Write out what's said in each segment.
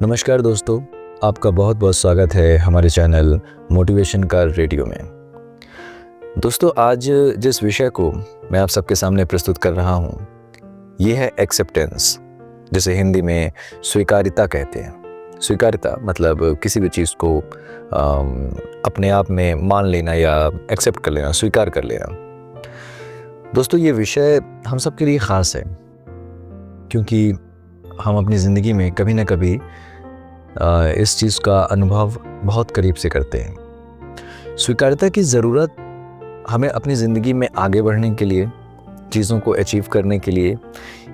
नमस्कार दोस्तों, आपका बहुत बहुत स्वागत है हमारे चैनल मोटिवेशन का रेडियो में। दोस्तों, आज जिस विषय को मैं आप सबके सामने प्रस्तुत कर रहा हूँ, ये है एक्सेप्टेंस, जिसे हिंदी में स्वीकार्यता कहते हैं। स्वीकार्यता मतलब किसी भी चीज़ को अपने आप में मान लेना या एक्सेप्ट कर लेना, स्वीकार कर लेना। दोस्तों, ये विषय हम सब के लिए ख़ास है, क्योंकि हम अपनी ज़िंदगी में कभी ना कभी इस चीज़ का अनुभव बहुत करीब से करते हैं। स्वीकार्यता की ज़रूरत हमें अपनी ज़िंदगी में आगे बढ़ने के लिए, चीज़ों को अचीव करने के लिए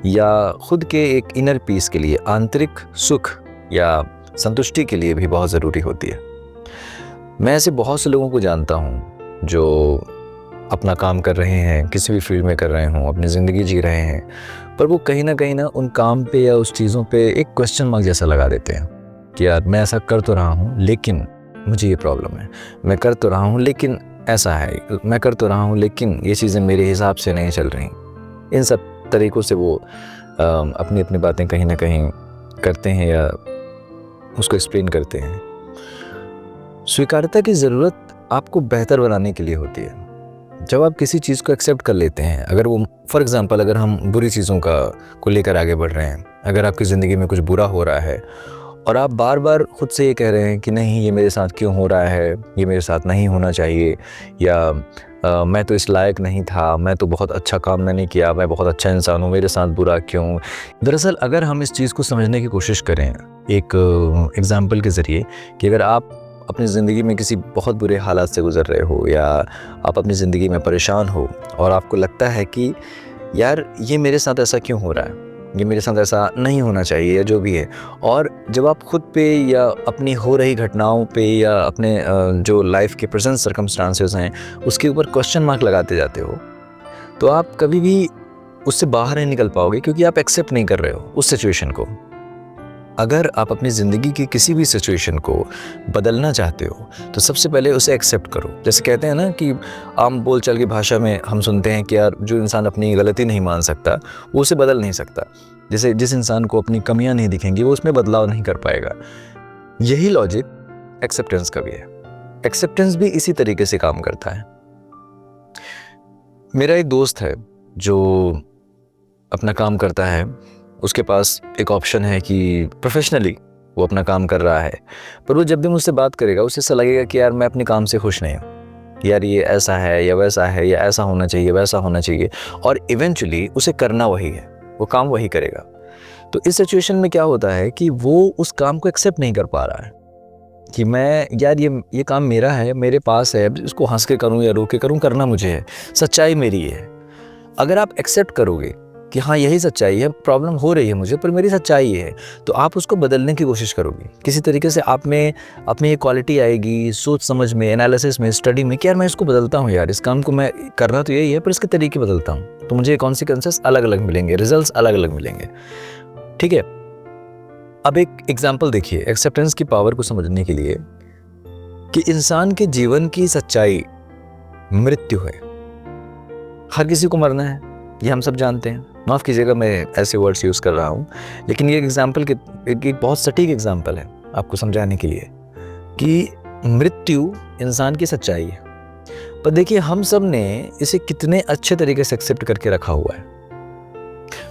या ख़ुद के एक इनर पीस के लिए, आंतरिक सुख या संतुष्टि के लिए भी बहुत ज़रूरी होती है। मैं ऐसे बहुत से लोगों को जानता हूँ जो अपना काम कर रहे हैं, किसी भी फील्ड में कर रहे हों, अपनी ज़िंदगी जी रहे हैं, पर वो कहीं ना उन काम पे या उस चीज़ों पे एक क्वेश्चन मार्क जैसा लगा देते हैं कि यार मैं ऐसा कर तो रहा हूँ लेकिन मुझे ये प्रॉब्लम है, मैं कर तो रहा हूँ लेकिन ऐसा है, मैं कर तो रहा हूँ लेकिन ये चीज़ें मेरे हिसाब से नहीं चल रही। इन सब तरीक़ों से वो अपनी अपनी बातें कहीं ना कहीं करते हैं या उसको एक्सप्लेन करते हैं। स्वीकार्यता की ज़रूरत आपको बेहतर बनाने के लिए होती है। जब आप किसी चीज़ को एक्सेप्ट कर लेते हैं, अगर वो फॉर एग्ज़ाम्पल अगर हम बुरी चीज़ों को लेकर आगे बढ़ रहे हैं, अगर आपकी ज़िंदगी में कुछ बुरा हो रहा है और आप बार बार खुद से ये कह रहे हैं कि नहीं, ये मेरे साथ क्यों हो रहा है, ये मेरे साथ नहीं होना चाहिए, या मैं तो इस लायक नहीं था, मैं तो बहुत अच्छा काम मैंने किया, मैं बहुत अच्छा इंसान हूँ, मेरे साथ बुरा क्यों। दरअसल अगर हम इस चीज़ को समझने की कोशिश करें एक एग्ज़ाम्पल के ज़रिए कि अगर आप अपनी ज़िंदगी में किसी बहुत बुरे हालात से गुज़र रहे हो या आप अपनी ज़िंदगी में परेशान हो और आपको लगता है कि यार ये मेरे साथ ऐसा क्यों हो रहा है, ये मेरे साथ ऐसा नहीं होना चाहिए या जो भी है, और जब आप खुद पे या अपनी हो रही घटनाओं पे या अपने जो लाइफ के प्रेजेंट सर्कमस्टांसेस हैं उसके ऊपर क्वेश्चन मार्क लगाते जाते हो, तो आप कभी भी उससे बाहर नहीं निकल पाओगे, क्योंकि आप एक्सेप्ट नहीं कर रहे हो उस सिचुएशन को। अगर आप अपनी ज़िंदगी की किसी भी सिचुएशन को बदलना चाहते हो तो सबसे पहले उसे एक्सेप्ट करो। जैसे कहते हैं ना कि आम बोलचाल की भाषा में हम सुनते हैं कि यार जो इंसान अपनी गलती नहीं मान सकता वो उसे बदल नहीं सकता। जैसे जिस इंसान को अपनी कमियां नहीं दिखेंगी वो उसमें बदलाव नहीं कर पाएगा। यही लॉजिक एक्सेप्टेंस का भी है। एक्सेप्टेंस भी इसी तरीके से काम करता है। मेरा एक दोस्त है जो अपना काम करता है, उसके पास एक ऑप्शन है कि प्रोफेशनली वो अपना काम कर रहा है, पर वो जब भी मुझसे बात करेगा उसे ऐसा लगेगा कि यार मैं अपने काम से खुश नहीं हूँ, यार ये ऐसा है या वैसा है, या ऐसा होना चाहिए वैसा होना चाहिए, और इवेंचुअली उसे करना वही है, वो काम वही करेगा। तो इस सिचुएशन में क्या होता है कि वो उस काम को एक्सेप्ट नहीं कर पा रहा है कि मैं यार ये काम मेरा है, मेरे पास है, इसको हंस के करूँ या रो के करूँ, करना मुझे है, सच्चाई मेरी है। अगर आप एक्सेप्ट करोगे कि हाँ यही सच्चाई है, प्रॉब्लम हो रही है मुझे पर मेरी सच्चाई है, तो आप उसको बदलने की कोशिश करोगे। किसी तरीके से आप में ये क्वालिटी आएगी सोच समझ में, एनालिसिस में, स्टडी में कि यार मैं इसको बदलता हूँ, यार इस काम को मैं करना तो यही है पर इसके तरीके बदलता हूँ तो मुझे कॉन्सिक्वेंसेस अलग अलग मिलेंगे, रिजल्ट्स अलग अलग मिलेंगे। ठीक है, अब एक एग्जाम्पल देखिए एक्सेप्टेंस की पावर को समझने के लिए कि इंसान के जीवन की सच्चाई मृत्यु है। हर किसी को मरना है, ये हम सब जानते हैं। माफ़ कीजिएगा मैं ऐसे वर्ड्स यूज़ कर रहा हूँ, लेकिन ये एग्जाम्पल एक बहुत सटीक एग्जाम्पल है आपको समझाने के लिए कि मृत्यु इंसान की सच्चाई है। पर देखिए हम सब ने इसे कितने अच्छे तरीके से एक्सेप्ट करके रखा हुआ है।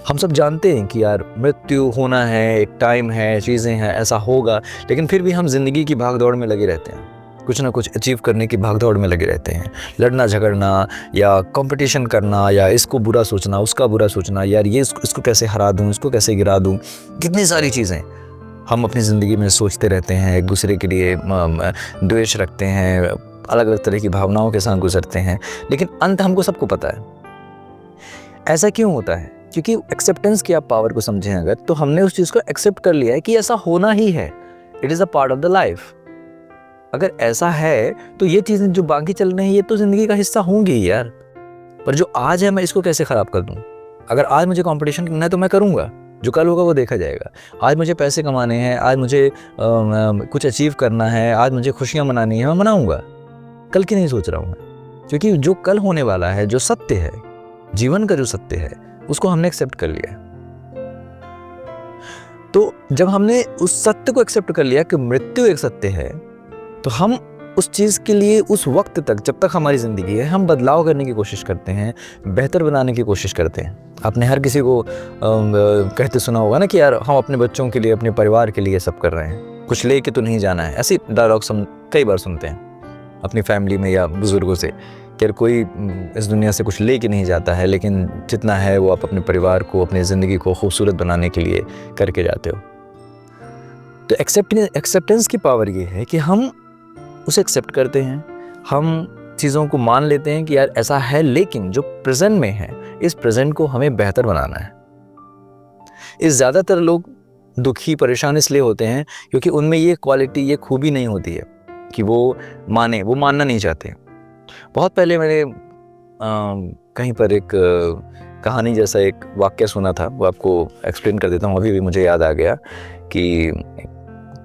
हम सब जानते हैं कि यार मृत्यु होना है, एक टाइम है, चीज़ें हैं, ऐसा होगा, लेकिन फिर भी हम जिंदगी की भाग दौड़ में लगे रहते हैं, कुछ ना कुछ अचीव करने की भागदौड़ में लगे रहते हैं। लड़ना झगड़ना या कंपटीशन करना या इसको बुरा सोचना, उसका बुरा सोचना, यार ये इसको कैसे हरा दूं, इसको कैसे गिरा दूं, कितनी सारी चीज़ें हम अपनी ज़िंदगी में सोचते रहते हैं। एक दूसरे के लिए द्वेष रखते हैं, अलग अलग तरह की भावनाओं के साथ गुजरते हैं, लेकिन अंत हमको सबको पता है। ऐसा क्यों होता है? क्योंकि एक्सेप्टेंस की आप पावर को समझें अगर, तो हमने उस चीज़ को एक्सेप्ट कर लिया है कि ऐसा होना ही है, it is a part of the life. अगर ऐसा है तो ये चीज़ें जो बाकी चल रही हैं ये तो ज़िंदगी का हिस्सा होंगी ही यार, पर जो आज है मैं इसको कैसे ख़राब कर दूं? अगर आज मुझे कंपटीशन करना है तो मैं करूँगा, जो कल होगा वो देखा जाएगा। आज मुझे पैसे कमाने हैं, आज मुझे कुछ अचीव करना है, आज मुझे खुशियाँ मनानी है, मैं मनाऊँगा। कल की नहीं सोच रहा हूँ मैं, क्योंकि जो कल होने वाला है, जो सत्य है, जीवन का जो सत्य है, उसको हमने एक्सेप्ट कर लिया है। तो जब हमने उस सत्य को एक्सेप्ट कर लिया कि मृत्यु एक सत्य है, तो हम उस चीज़ के लिए उस वक्त तक, जब तक हमारी ज़िंदगी है, हम बदलाव करने की कोशिश करते हैं, बेहतर बनाने की कोशिश करते हैं। आपने हर किसी को कहते सुना होगा ना कि यार हम अपने बच्चों के लिए, अपने परिवार के लिए सब कर रहे हैं, कुछ ले के तो नहीं जाना है। ऐसी डायलॉग्स हम कई बार सुनते हैं अपनी फैमिली में या बुज़ुर्गों से कि कोई इस दुनिया से कुछ ले के नहीं जाता है, लेकिन जितना है वो आप अपने परिवार को, अपनी ज़िंदगी को खूबसूरत बनाने के लिए करके जाते हो। तो एक्सेप्टेंस की पावर ये है कि हम उसे एक्सेप्ट करते हैं, हम चीज़ों को मान लेते हैं कि यार ऐसा है, लेकिन जो प्रेजेंट में है, इस प्रेजेंट को हमें बेहतर बनाना है। इस ज़्यादातर लोग दुखी, परेशान इसलिए होते हैं क्योंकि उनमें ये क्वालिटी, ये खूबी नहीं होती है कि वो मानना नहीं चाहते। बहुत पहले मैंने कहीं पर एक कहानी जैसा एक वाक्य सुना था, वो आपको एक्सप्लेन कर देता हूँ। अभी भी मुझे याद आ गया कि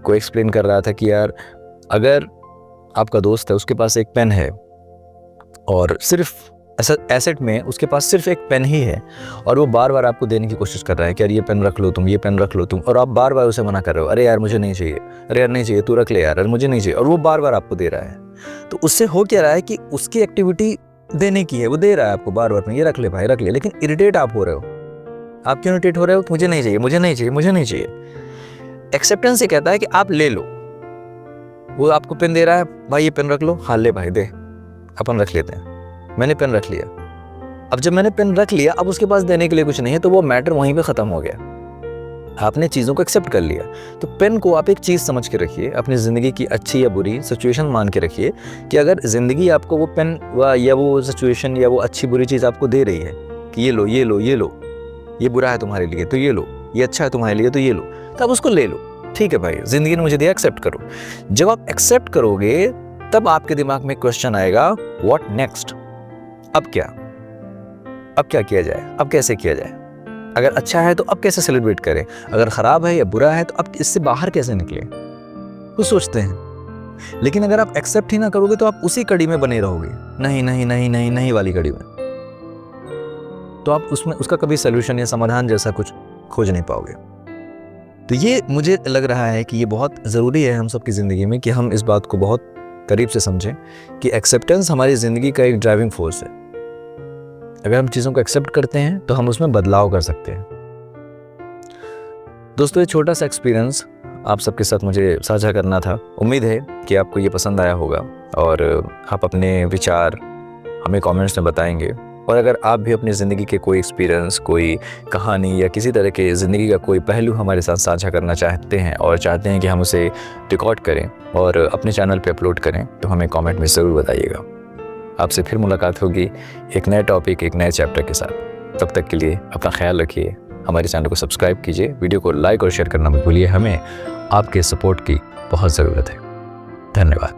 कोई एक्सप्लेन कर रहा था कि यार अगर आपका दोस्त है, उसके पास एक पेन है और सिर्फ एसेट में उसके पास सिर्फ एक पेन ही है, और वो बार बार आपको देने की कोशिश कर रहा है कि यार ये पेन रख लो तुम, ये पेन रख लो तुम, और आप बार बार उसे मना कर रहे हो, अरे यार मुझे नहीं चाहिए, अरे यार नहीं चाहिए, तू रख ले यार, अरे मुझे नहीं चाहिए, और वो बार बार आपको दे रहा है। तो उससे हो क्या रहा है कि उसकी एक्टिविटी देने की है, वो दे रहा है आपको बार बार, ये रख ले भाई रख ले, लेकिन इरिटेट आप हो रहे हो। आप क्यों इरिटेट हो रहे हो? मुझे नहीं चाहिए, मुझे नहीं चाहिए, मुझे नहीं चाहिए। एक्सेप्टेंस ये कहता है कि आप ले लो। वो आपको पेन दे रहा है, भाई ये पेन रख लो, हाँ ले भाई दे, अपन रख लेते हैं। मैंने पेन रख लिया। अब जब मैंने पेन रख लिया, अब उसके पास देने के लिए कुछ नहीं है, तो वो मैटर वहीं पे ख़त्म हो गया। आपने चीज़ों को एक्सेप्ट कर लिया। तो पेन को आप एक चीज़ समझ के रखिए, अपनी ज़िंदगी की अच्छी या बुरी सिचुएशन मान के रखिए कि अगर ज़िंदगी आपको वो पेन या वो सिचुएशन या वो अच्छी बुरी चीज़ आपको दे रही है कि ये लो, ये लो, ये लो, ये बुरा है तुम्हारे लिए तो ये लो, ये अच्छा है तुम्हारे लिए तो ये लो, तो आप उसको ले लो। ठीक है भाई, ज़िंदगी ने मुझे दिया, एक्सेप्ट करो। जब आप एक्सेप्ट करोगे तब आपके दिमाग में क्वेश्चन आएगा, व्हाट नेक्स्ट? अब क्या? अब क्या किया जाए? अब कैसे किया जाए? अगर अच्छा है तो अब कैसे सेलिब्रेट करें? अगर ख़राब है या बुरा है तो अब इससे बाहर कैसे निकलें? वो सोचते हैं। लेकिन अगर आप एक्सेप्ट ही ना करोगे तो आप उसी कड़ी में बने रहोगे, नहीं नहीं नहीं नहीं नहीं वाली कड़ी में, तो आप उसमें उसका कभी सोल्यूशन या समाधान जैसा कुछ खोज नहीं पाओगे। तो ये मुझे लग रहा है कि ये बहुत ज़रूरी है हम सबकी ज़िंदगी में कि हम इस बात को बहुत करीब से समझें कि एक्सेप्टेंस हमारी ज़िंदगी का एक ड्राइविंग फोर्स है। अगर हम चीज़ों को एक्सेप्ट करते हैं तो हम उसमें बदलाव कर सकते हैं। दोस्तों, ये छोटा सा एक्सपीरियंस आप सबके साथ मुझे साझा करना था। उम्मीद है कि आपको ये पसंद आया होगा और आप अपने विचार हमें कमेंट्स में बताएंगे। और अगर आप भी अपनी ज़िंदगी के कोई एक्सपीरियंस, कोई कहानी या किसी तरह के ज़िंदगी का कोई पहलू हमारे साथ साझा करना चाहते हैं और चाहते हैं कि हम उसे रिकॉर्ड करें और अपने चैनल पे अपलोड करें, तो हमें कमेंट में ज़रूर बताइएगा। आपसे फिर मुलाकात होगी एक नए टॉपिक, एक नए चैप्टर के साथ। तब तक के लिए अपना ख्याल रखिए, हमारे चैनल को सब्सक्राइब कीजिए, वीडियो को लाइक और शेयर करना मत भूलिए। हमें आपके सपोर्ट की बहुत ज़रूरत है। धन्यवाद।